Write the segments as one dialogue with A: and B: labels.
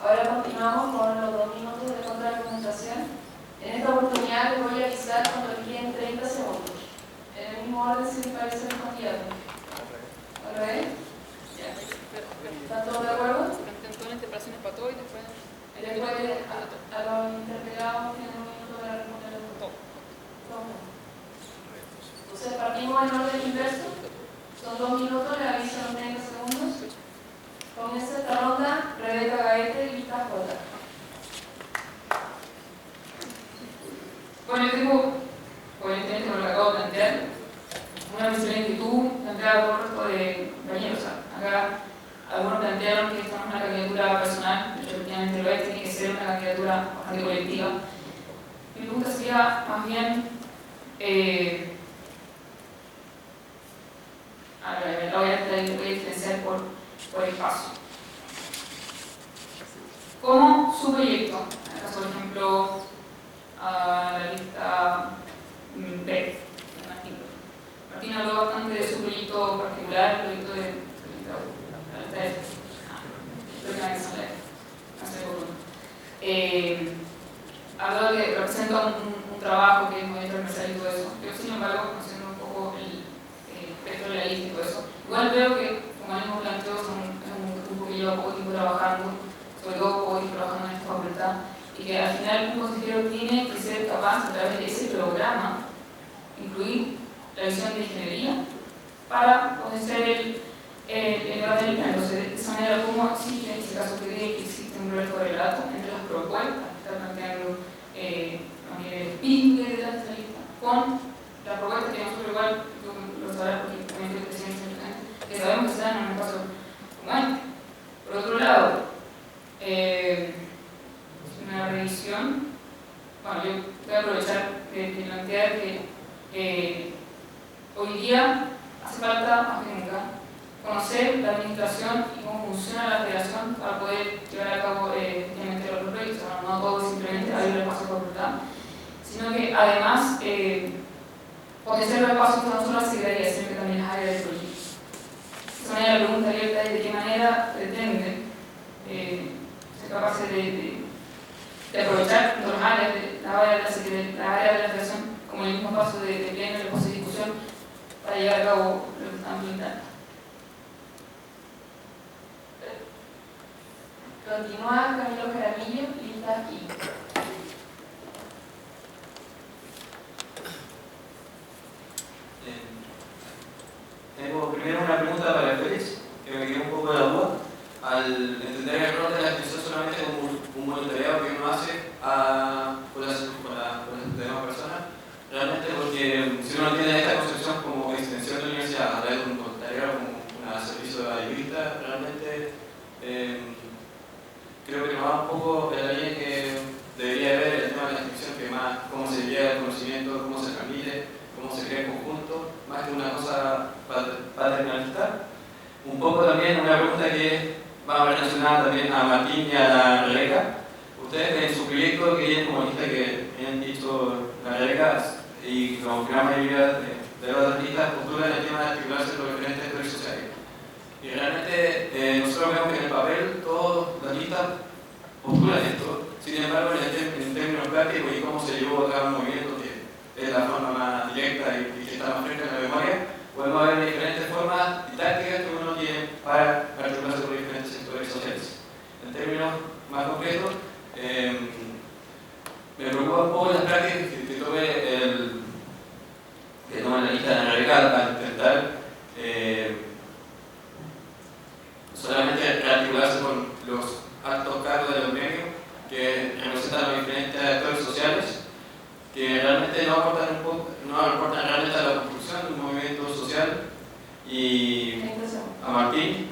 A: Ahora continuamos con los 2 minutos de contraargumentación. En esta oportunidad les voy a avisar cuando les queden 30 segundos. En el mismo orden si les parece el candidato. ¿Otra vez? ¿Están todos de acuerdo?
B: Todas las interpelaciones para todo y después...
A: Después a los interpelados tienen 1 minuto para responder todo. Entonces partimos en orden inverso. Son 2 minutos, le aviso en 30 segundos. Comienza esta ronda, Rebeca Gaete, lista J.
B: Bueno, yo tengo, obviamente, lo que acabo de plantear, una visión inquietud planteada por el resto de compañeros. Acá algunos plantearon que esto no es una candidatura personal, pero efectivamente lo es, tiene que ser una candidatura bastante colectiva. Mi pregunta sería más bien, la voy a diferenciar por espacio. ¿Cómo su proyecto, en el caso, por ejemplo, la lista B, Martín habló bastante de su proyecto particular, el proyecto de la lista habló de que representa un trabajo que es muy transversal y todo eso. Yo, sin embargo, conociendo un poco el espectro de la lista y todo eso, igual veo que, como él nos planteó, es un grupo que lleva poco tiempo trabajando, sobre todo poco tiempo trabajando en esta facultad, y que al final un consejero tiene que ser capaz, a través de ese programa, incluir la visión de ingeniería para potenciar el debate del plan. Entonces, de esa manera, ¿cómo existe en este caso que existe un rol correlato entre las propuestas que está planteando a nivel espíritu de la lista con la propuesta que nosotros igual lo sabrá porque también el presidente que sabemos que se dan en un espacio como este? Por otro lado, una revisión, bueno, yo voy a aprovechar de plantear que hoy día hace falta más que nunca conocer la administración y cómo funciona la federación para poder llevar a cabo efectivamente los proyectos. No todo es simplemente abrir el espacio de facultad, sino que además potenciar los espacios que no solo la secretaría, sino que también las áreas del proyecto. De esa manera la pregunta abierta es de qué manera pretende ser capaces de aprovechar las áreas de la federación como el mismo paso de pleno, el paso de discusión para llevar a cabo lo que están planteando.
A: Continúa Camilo Jaramillo, lista I.
C: Tengo primero una pregunta para Félix, que me quedó un poco de la duda. Al entender el rol de la extensión solamente como un voluntariado que uno hace con las demás personas, realmente porque si uno tiene esta concepción como extensión de la universidad a través de un voluntariado como un servicio de ayudista, realmente creo que nos va un poco en la línea que debería haber el tema de la extensión, que más cómo se llega el conocimiento, cómo se transmite, cómo se crea en conjunto, más que una cosa paternalista. Un poco también una pregunta que va relacionada también a Martín y a la Rebeca. Ustedes en su proyecto querían, como lista que habían dicho la Rebeca y como gran mayoría de las otras listas, postulan el tema de articularse los diferentes sectores sociales. Y realmente nosotros vemos que en el papel todas las listas postulan esto. Sin embargo, en términos prácticos y cómo se llevó a cabo un movimiento, que es la forma más directa y que está más cerca en la memoria, podemos ver diferentes formas didácticas que uno tiene para articularse por diferentes sectores sociales. En términos más concretos, me preocupa un poco las prácticas que tome la lista de Rebeca al intentar solamente rearticularse con los altos cargos de los medios que representan a los diferentes actores sociales, que realmente no aportan realmente a la construcción de un movimiento social. Y a Martín,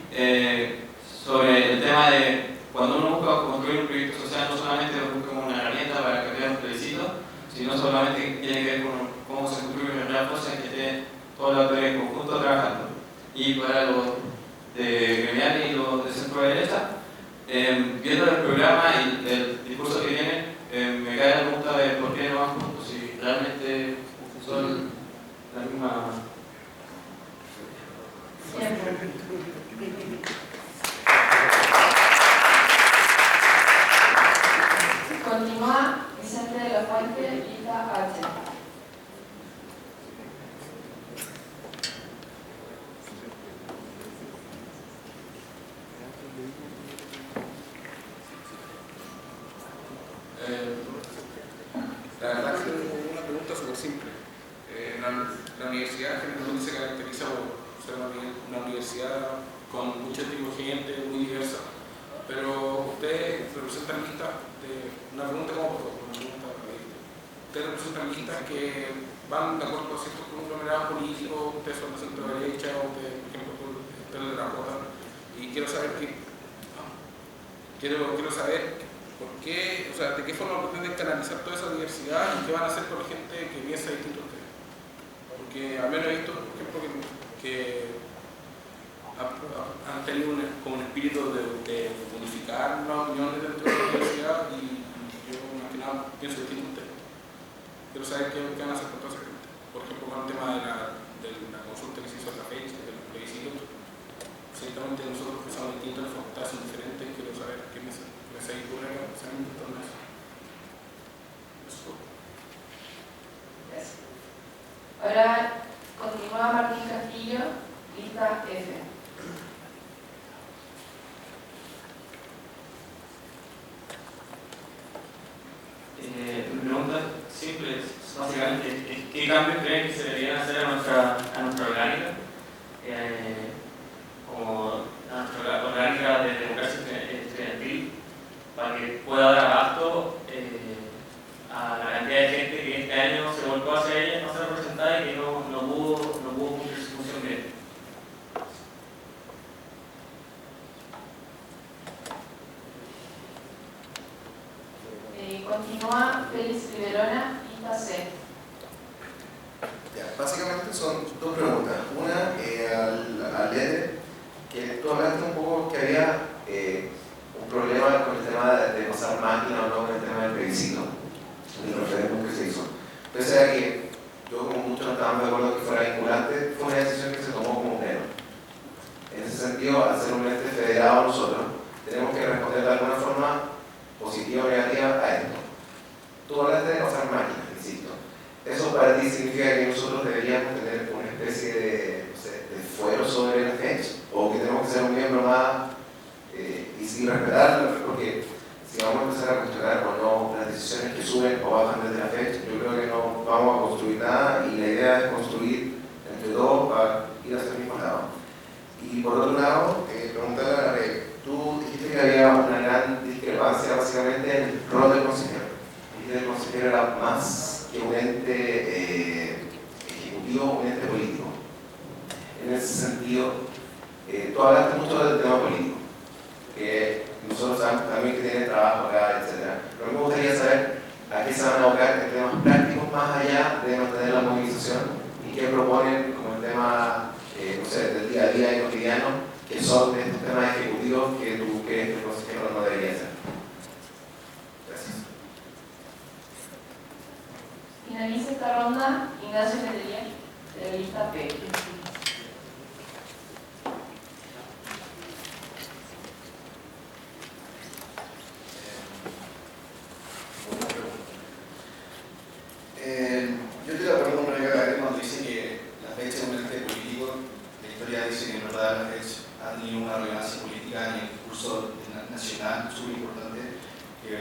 C: sobre el tema de cuando uno busca construir un proyecto social, no solamente lo busca como una herramienta para cambiar un plebiscito, sino solamente tiene que ver con cómo se construye una real fuerza en que esté todos los actores en conjunto trabajando. Y para los de gremial y los de centro derecha, viendo el programa y el discurso que viene, me cae la pregunta de por qué no van juntos, si realmente son la misma.
D: representan listas de una pregunta como una pregunta ustedes representan listas que van de acuerdo a ciertos conglomerados políticos, ustedes son de centro derecha, o de, por ejemplo, ustedes de la Rota, y quiero saber quiero saber por qué, o sea, de qué forma pretenden canalizar toda esa diversidad y qué van a hacer con la gente que piensa distinto a ustedes. Porque al menos he visto, por ejemplo, que han tenido como un espíritu de unificar las opiniones dentro de la universidad, y yo más que nada pienso distinto a ustedes. Quiero saber qué van a hacer con toda esa gente. Por ejemplo, con el tema de la consulta que se hizo en la fecha, del plebiscito. Ciertamente nosotros pensamos distinto, las facultades son diferentes, quiero saber qué me ocurre acá, se han inventado eso.
A: Gracias. Ahora continúa Martín Castillo, lista F.
E: Mi pregunta simple es básicamente ¿qué cambios creen que se deberían hacer a nuestra orgánica? Como a nuestra orgánica de democracia estudiantil, para que pueda dar abasto a la cantidad de gente que este año se volcó hacia ella, no se representada y que no pudo cumplir su función bien.
A: Continúa Félix Riverona, lista C.
F: Ya, básicamente son dos preguntas. Una al Eder, que tú hablaste un poco que había un problema con el tema de pasar máquina o no, con el tema del plebiscito, del referéndum que se hizo. Pese a que yo, como muchos no estábamos de acuerdo que fuera vinculante, fue una decisión que se tomó como pleno. En ese sentido, al ser un ente federado nosotros, tenemos que responder de alguna forma positiva o negativa a esto. Tú hablaste de pasar máquinas, insisto. Eso para ti significa que nosotros deberíamos tener una especie de, no sé, de fuero sobre la fecha, o que tenemos que ser un miembro más y sin respetarlo, porque si vamos a empezar a cuestionar o no las decisiones que suben o bajan desde la fecha, yo creo que no vamos a construir nada, y la idea es construir entre todos para ir hacia el mismo lado. Y por otro lado, preguntarle a la Rey, tú dijiste que había una gran discrepancia básicamente en el rol del consejero. Dijiste que el consejero era más que un ente ejecutivo, un ente político. En ese sentido, tú hablaste mucho del tema político, que nosotros sabemos también que tienen trabajo acá, etc. Pero a mí me gustaría saber a qué se van a abocar en temas prácticos más allá de mantener la movilización, y qué proponen como el tema no sé, del día a día y cotidiano, que son estos temas ejecutivos que tú crees que el consejero no debería hacer. Gracias.
A: Finaliza esta ronda Ignacio Letelier, de la lista P.
G: Yo estoy de acuerdo con Rebeca Gabriel cuando dice que la fecha es un ente político. La historia dice que en verdad la fecha ha tenido una relevancia política en el discurso nacional súper importante, que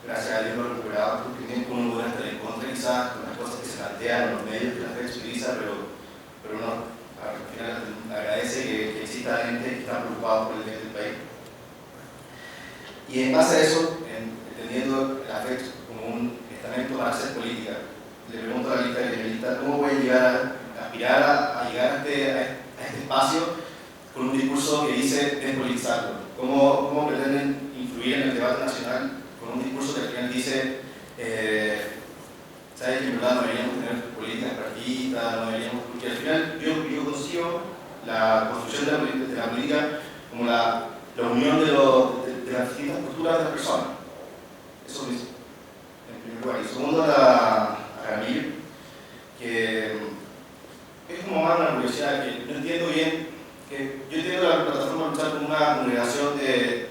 G: gracias a Dios lo ha recuperado, porque tiene un lugar hasta en contra quizás con las cosas que se plantean en los medios que la fecha utiliza, pero no, al final agradece que exista gente que está preocupada por el bien del país. Y en base a eso, entendiendo la fecha como un estamento para hacer política, le pregunto a la lista de cómo pueden llegar a aspirar a llegar a este espacio con un discurso que dice despolitizarlo. ¿Cómo pretenden influir en el debate nacional con un discurso que al final dice ¿sabes que en verdad no deberíamos tener políticas partidistas, no deberíamos? Porque al final yo consigo la construcción de la política como la unión de las distintas posturas de las personas. Eso mismo, en primer lugar. Y segundo, a Camilo, que es como más una curiosidad, que no entiendo bien, que yo entiendo la plataforma luchar como una congregación de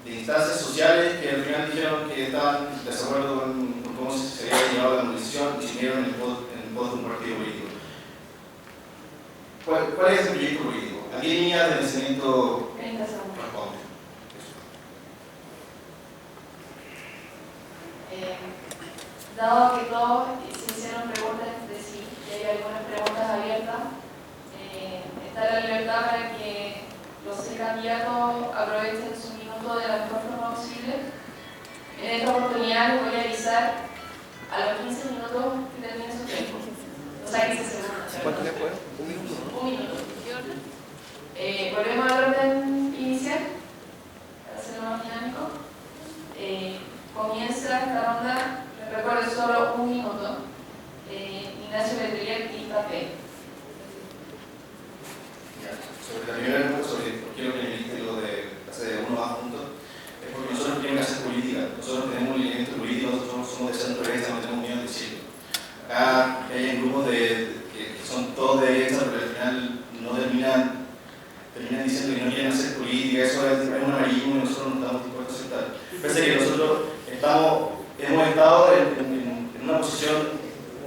G: instancias sociales que al final dijeron que estaban en desacuerdo con cómo se había llevado la movilización y se unieron en pos de un partido político. ¿Cuál es el proyecto político? ¿A qué línea de pensamiento responde?
A: Dado que todos se hicieron preguntas entre sí, y hay algunas preguntas abiertas, está la libertad para que los candidato aprovechen su minuto de la mejor forma posible. En esta oportunidad les voy a avisar a los 15 minutos que termine su tiempo. O sea, 15 segundos.
F: ¿Cuánto tiempo es? ¿Un minuto?
A: Un minuto. ¿Qué orden? Volvemos al orden inicial, para hacerlo más dinámico. Comienza esta ronda, les recuerdo, solo un minuto. Ignacio Letelier, lista P.
G: Sobre la primera pregunta, sobre por qué lo que elegiste lo de hacer uno más juntos, es porque nosotros tenemos que hacer política. Nosotros tenemos un lineamiento político, nosotros somos de centro derecha, no tenemos miedo de decirlo. Acá hay grupos que son todos de derecha, pero al final no terminan diciendo que no quieren hacer política. Eso es un amarillismo y nosotros no estamos dispuestos a aceptar. Parece que nosotros hemos estado en una posición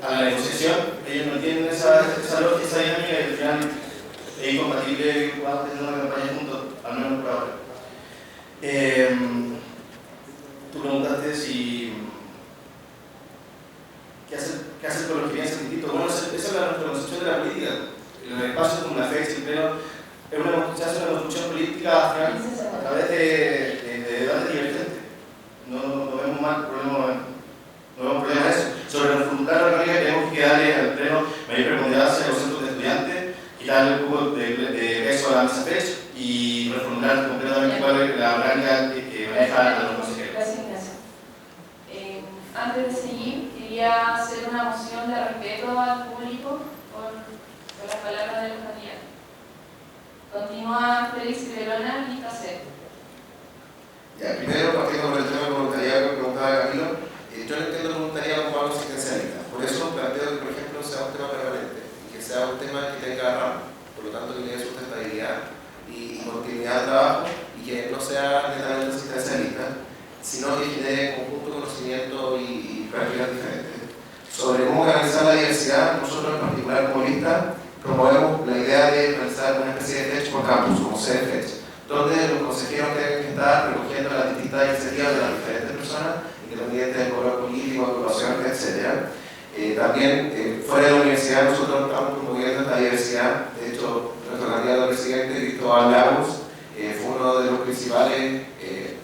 G: a la negociación, ellos no tienen esa lógica, esa dinámica, y al final es incompatible que podamos tener una campaña juntos, al menos por ahora. Tú preguntaste si ¿qué hacer con los que piensan distinto? Bueno, esa es nuestra concepción de la política. El espacio como la FEX, el pleno, se hace una construcción política a través de debates divergentes. No vemos mal problema. No vemos problema en eso. Sobre reformular la orgánica tenemos que darle al pleno mayor preponderancia a los centros de estudiantes, quitarle un poco de peso a la mesa FEX y reformular completamente cuál es la orgánica que maneja a los consejeros.
A: Gracias, Ignacio. Antes de seguir, quería hacer una moción de respeto al público por las palabras de los candidatos. Continúa Félix Verona, lista C.
F: Ya, primero, partiendo por el tema del voluntariado que preguntaba Camilo, yo no entiendo el voluntariado como algo asistencialista. Por eso planteo que, por ejemplo, sea un tema permanente y que sea un tema que tenga RAM, por lo tanto que tenga sustentabilidad y continuidad de trabajo y que no sea netamente asistencialista, sino que genere conjunto conocimiento y prácticas diferentes. Sobre cómo canalizar la diversidad, nosotros en particular como lista promovemos la idea de realizar una especie de FECH por campus, como CFECH, donde los consejeros tengan que estar recogiendo las distintas iniciativas de las diferentes personas, independientes del color político, agrupación, etc. También, fuera de la universidad, nosotros estamos promoviendo esta diversidad. De hecho, nuestro candidato a presidente, Cristóbal Lagos, fue uno de los principales de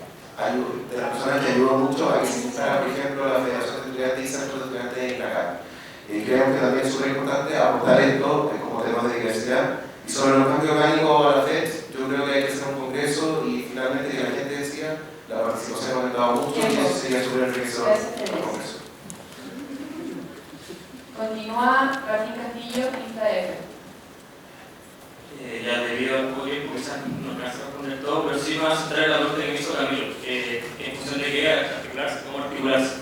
F: las personas que ayudó mucho a que se instalara, por ejemplo, la Federación de Estudiantes y Centros de Estudiantes en Icacán. Creemos que también es súper importante aportar esto como temas de diversidad. Y sobre los cambios orgánicos a la FED, yo creo que hay que hacer un congreso y finalmente que la gente decida, la participación ha aumentado mucho y eso sería súper enriquecedor para el congreso.
A: Continúa Rafael Castillo, lista F.
E: Ya debido al poco tiempo quizás no alcanza a responder todo, pero sí me va a centrar en la pregunta que me hizo Camilo, en función de qué articularse, cómo articularse.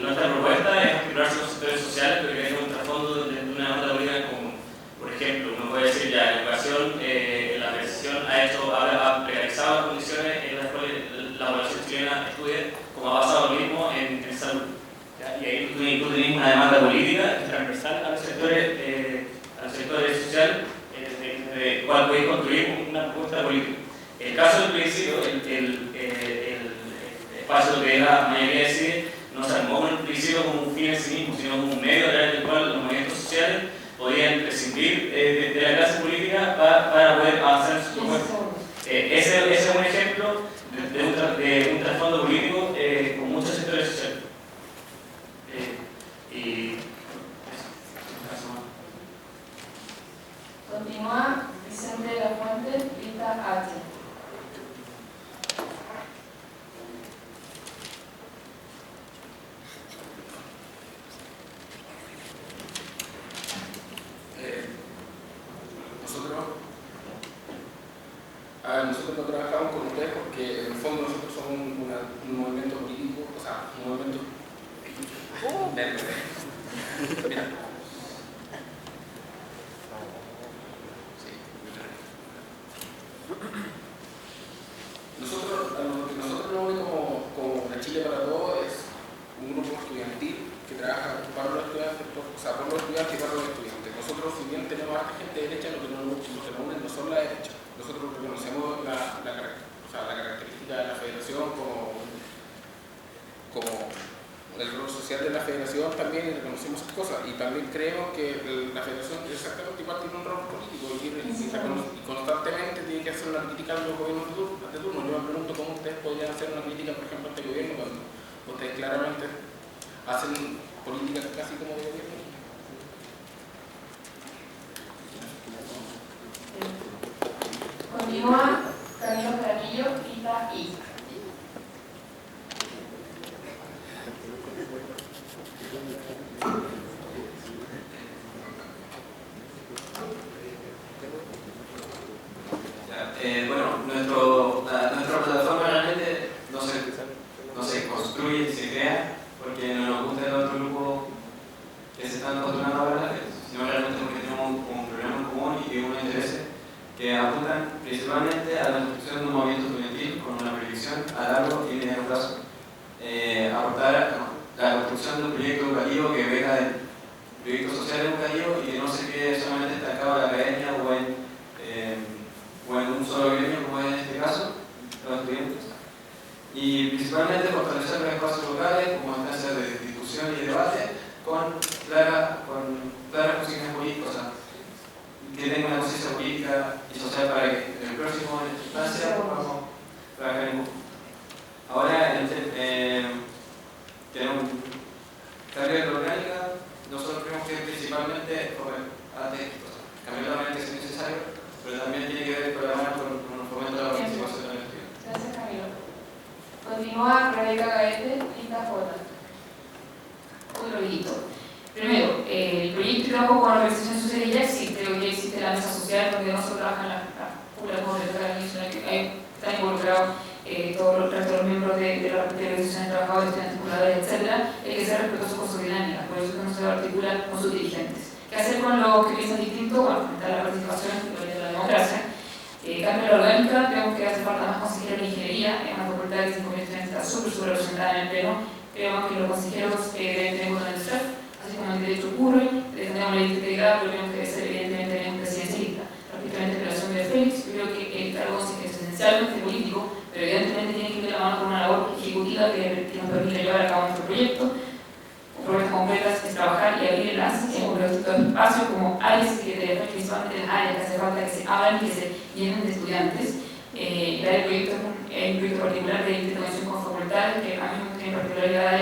E: Nuestra propuesta es articularse los sectores sociales, pero que tenga un trasfondo de una banda política en común. Por ejemplo, uno puede decir ya, en educación, la organización ha precarizado las condiciones en las cuales la población chilena estudia, como ha pasado lo mismo en salud. ¿Ya? Y ahí tú tenés una demanda política transversal a los sectores sociales, de cual podéis construir una propuesta política. El caso del plebiscito, el espacio que la mayoría decide, no se armó con el plebiscito como un fin en sí mismo, sino como un medio a través del cual los movimientos sociales podían prescindir de la clase política para poder avanzar en sus propuestas. Ese es un ejemplo de un trasfondo político con muchos sectores sociales.
A: Continúa Vicente de la Fuente, lista H.
D: Nosotros no trabajamos con ustedes porque en el fondo nosotros somos un movimiento político, o sea, un movimiento... Mira. Nosotros lo único como la Chile para Todos es un grupo estudiantil que trabaja para los estudiantes, o sea, por los estudiantes y para los estudiantes. Nosotros, si bien tenemos a gente de derecha, lo que nos une no son la derecha. Nosotros reconocemos la característica de la federación como el rol social de la federación también, y reconocemos esas cosas. Y también creemos que la federación exactamente igual tiene un rol político y constantemente tiene que hacer una crítica a los gobiernos de turno. Yo me pregunto cómo ustedes podrían hacer una crítica, por ejemplo, a este gobierno cuando ustedes claramente hacen políticas casi como de gobierno.
A: Continúa Camilo Jaramillo, Rita I.
C: Bueno, nuestra plataforma realmente no se construye y se crea porque no nos gusta el otro grupo que se están postulando ahora en la FED, sino realmente porque tenemos un problema en común y unos intereses que apuntan principalmente a la construcción de un movimiento estudiantil con una proyección a largo y mediano plazo, aportar a la construcción de un proyecto educativo que venga del proyecto social educativo y que no se quede solamente estancado en la academia o en un solo gremio, como es en este caso, los estudiantes. Y principalmente fortalecer los espacios locales como instancias de discusión y debate con claras posiciones políticas, o sea, que tenga una conciencia política y social para que en el próximo instancia podamos trabajar en conjunto. Ahora, tenemos un cambio de la orgánica. Nosotros creemos que principalmente cambiar la orgánica es necesario, pero también tiene que ver con un fomento de la participación de los estudiantes.
A: Gracias, Camilo. Continúa Rebeca Gaete, Lista J.
B: Otro grito. Primero, el proyecto de trabajo con la organización social ya existe, hoy ya existe la mesa social donde no solo trabajan las puras mujeres de la sino que están involucrados todos los restos de los miembros de la organización de trabajadores, estudiantes, curadores, etc. Hay que ser respetuoso con su dinámica, por eso que no se articula con sus dirigentes. ¿Qué hacer con los que piensan distinto? Bueno, fomentar la participación y la democracia. Cambio la orgánica, creemos que hace falta más consejeros de ingeniería, en una facultad de 5.000 estudiantes está súper representada en el pleno. Creemos que los consejeros deben tener voto en el CEF, así como el derecho ocurre, defendemos la integridad, pero creemos que debe ser evidentemente un presidencialista. Prácticamente en relación de Félix, yo creo que el cargo es esencialmente político, pero evidentemente tiene que ir de la mano con una labor ejecutiva que nos permite llevar a cabo nuestro proyecto. Propuestas concretas es trabajar y abrir un proyecto de espacio como áreas que principalmente las áreas que hace falta que se abran y que se llenen de estudiantes. El proyecto es un proyecto particular de intervención con facultades que a mí me gustaría en particularidad